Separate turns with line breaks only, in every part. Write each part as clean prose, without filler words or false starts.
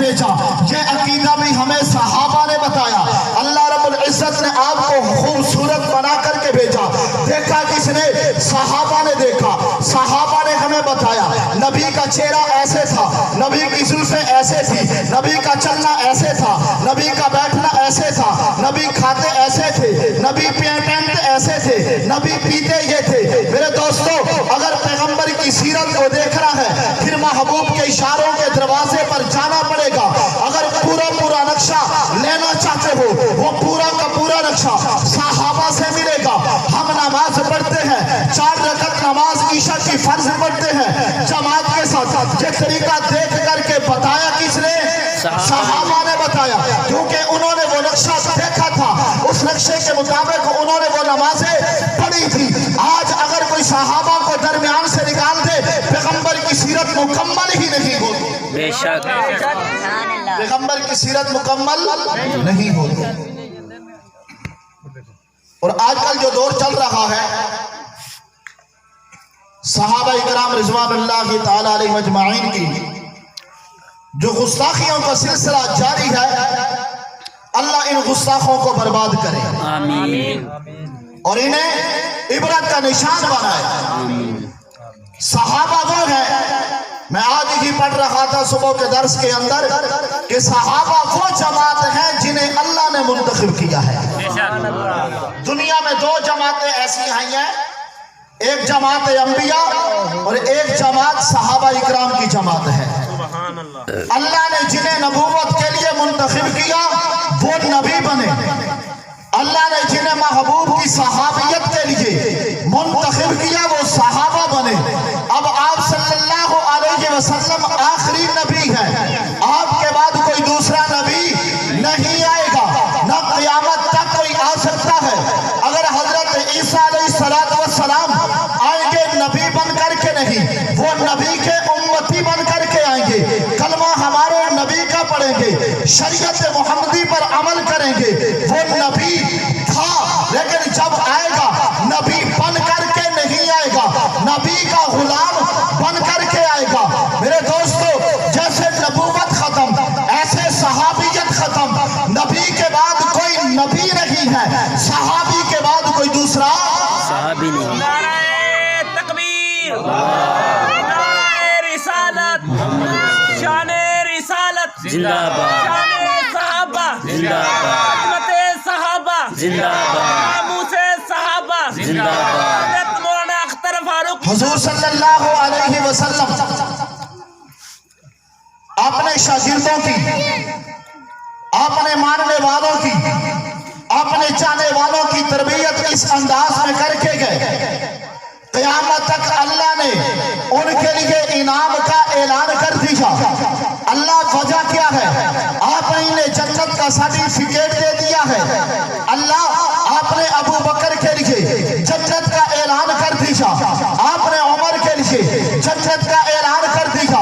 بھیجا. یہ عقیدہ بھی ہمیں صحابہ نے بتایا. اللہ رب العزت نے آپ کو خوبصورت بنا کر کے بھیجا. دیکھا کس نے؟ صحابہ نے دیکھا. صحابہ نے ہمیں بتایا نبی کا چہرہ ایسے تھا, نبی کی زلفیں ایسے تھی, نبی کا چلنا ایسے تھا, نبی کا بیٹھنا ایسے تھا, نبی کھاتے ایسے تھے, نبی پہنتے ایسے تھے, نبی پیتے یہ تھے. میرے دوستو, اگر پیغمبر کی سیرت کو دیکھنا ہے پھر محبوب کے اشاروں کے دروازے پر جانا پڑے گا. اگر پورا نقشہ لینا چاہتے ہو, وہ پورا کا پورا نقشہ صحابہ سے ملے گا. ہم نماز پڑھتے ہیں, 4 رکعت نماز عشاء کی فرض پڑھتے ہیں جماعت کے ساتھ. یہ طریقہ دیکھ کر کے بتایا کس نے؟ صحابہ نے بتایا, کیونکہ انہوں نے وہ نقشہ دیکھا تھا, اس نقشے کے مطابق انہوں نے وہ نمازیں پڑھی تھی. آج اگر کوئی صحابہ کو درمیان سے نکال دے, پیغمبر کی سیرت مکمل ہی نہیں ہوتی.
بے شک
پیغمبر کی سیرت مکمل نہیں ہوتی. اور آج کل جو دور چل رہا ہے, صحابہ اکرام رضوان اللہ تعالی علیہ مجمعین کی جو گستاخیوں کا سلسلہ جاری ہے, اللہ ان گستاخوں کو برباد کرے
آمین
اور انہیں عبرت کا نشان بنائے. صحابہ وہ ہیں, میں آج ہی پڑھ رہا تھا صبح کے درس کے اندر کہ صحابہ وہ جماعت ہیں جنہیں اللہ نے منتخب کیا ہے. دنیا میں 2 جماعتیں ایسی آئی ہیں, ایک جماعت انبیاء اور ایک جماعت صحابہ اکرام کی جماعت ہے. اللہ نے جنہیں نبوت کے لیے منتخب کیا وہ نبی بنے. اللہ نے جنہیں محبوب کی صحابیت کے لیے منتخب کیا وہ صحابہ بنے. اب آپ صلی اللہ علیہ وسلم آخری نبی ہیں, آپ کے بعد کوئی دوسرا نبی نہیں آئے گا, نہ قیامت تک کوئی آ سکتا ہے. اگر حضرت عیسیٰ علیہ السلام آئیں گے نبی بن کر کے نہیں, وہ نبی کے امتی بن کر کے آئیں گے, کلمہ ہمارے نبی کا پڑھیں گے, شریعت محمدی پر عمل کریں گے. وہ نبی تھا لیکن جب آئے گا نبی بن کر کے نہیں آئے گا, نبی کا غلام بن کر کے آئے گا. میرے دوستو, جیسے نبوت ختم ایسے صحابیت ختم. نبی کے بعد کوئی نبی نہیں ہے, صحابی کے بعد کوئی دوسرا
صحابی نہیں.
نعرہ تکبیر, نعرہ رسالت, شان رسالت
زندہ باد,
شان صحابہ
زندہ باد,
عظمت صحابہ
زندہ باد,
ناموس صحابہ
زندہ باد.
حضرت مولانا اختر فاروق
حضور صلی اللہ علیہ وسلم اپنے شاگردوں کی, اپنے ماننے والوں کی, اپنے چاہنے والوں کی تربیت اس انداز میں کر کے گئے. قیامت تک اللہ نے ان کے لیے انعام کا اعلان کر دیا. اللہ وجہ کیا ہے؟ آپ نے انہیں جنت کا سرٹیفکیٹ دے دیا ہے. اللہ آپ نے ابو بکر کے لیے جنت کا اعلان کر دیا, آپ نے عمر کے لیے جنت کا اعلان کر دیا,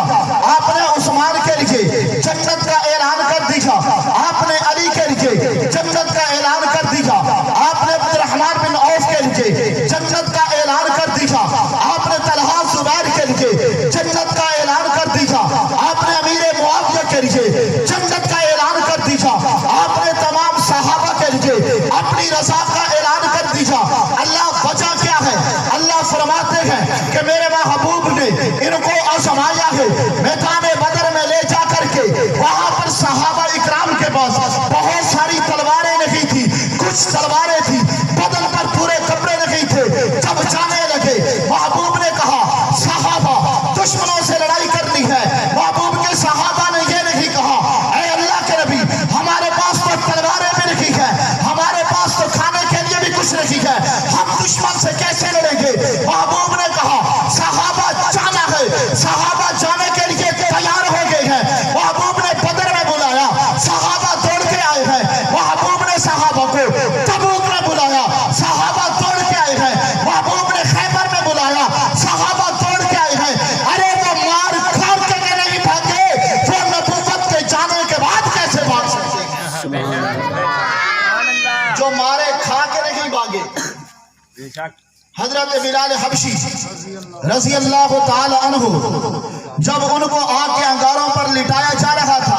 آپ نے عثمان کے لیے جنت کا اعلان کر دیا, آپ نے علی کے لیے جنت کا اعلان کر دیا, آپ نے عبد الرحمن بن عوف کے لیے جنت کا اعلان کر دیا, آپ نے طلحہ زبیر کے لیے جنت کا اعلان کر دیا, آپ نے امیر معاویہ کے لیے جنت کا اعلان کر دیا, آپ نے تمام صحابہ کے لیے اپنی رضا کا اعلان کر دیا. اللہ وجہ کیا ہے؟ اللہ فرماتے ہیں کہ میرے محبوب نے ان کو آزمایا ہے. میدان بدر میں لے جا کر کے وہاں پر صحابہ اکرام کے پاس بہت ساری تلواریں نہیں تھی, کچھ تلواریں تھی, بدن پر پورے کپڑے نہیں تھے. جب جانے لگے محبوب نے کہا صحابہ دشمنوں سے لڑائی کرنی ہے. محبوب کے صحابہ نے یہ نہیں کہا اے اللہ کے نبی ہمارے پاس تو تلواریں بھی نہیں ہے, ہمارے پاس تو کھانے کے لیے بھی کچھ نہیں ہے, ہم دشمن سے کیسے لڑیں گے. محبوب نے کہا صحابہ جانا ہے. صحابہ جانے کے لیے تیار ہو گئے ہیں. محبوب نے بدر میں بلایا, صحابہ دوڑ کے آئے ہیں. محبوب نے صحابہ کو تبوک میں بلایا, صحابہ دوڑ کے آئے ہیں. محبوب نے خیبر میں بلایا, صحابہ دوڑ کے آئے ہیں. ارے وہ مار کھا کے نہیں بھاگے, وہ نبوت کے جانے کے بعد کیسے بھاگ سکتے ہیں؟ جو مارے کھا کے نہیں بھاگے. حضرت بلال حبشی رضی اللہ تعالی عنہ جب ان کو آگ کے انگاروں پر لٹایا جا رہا تھا,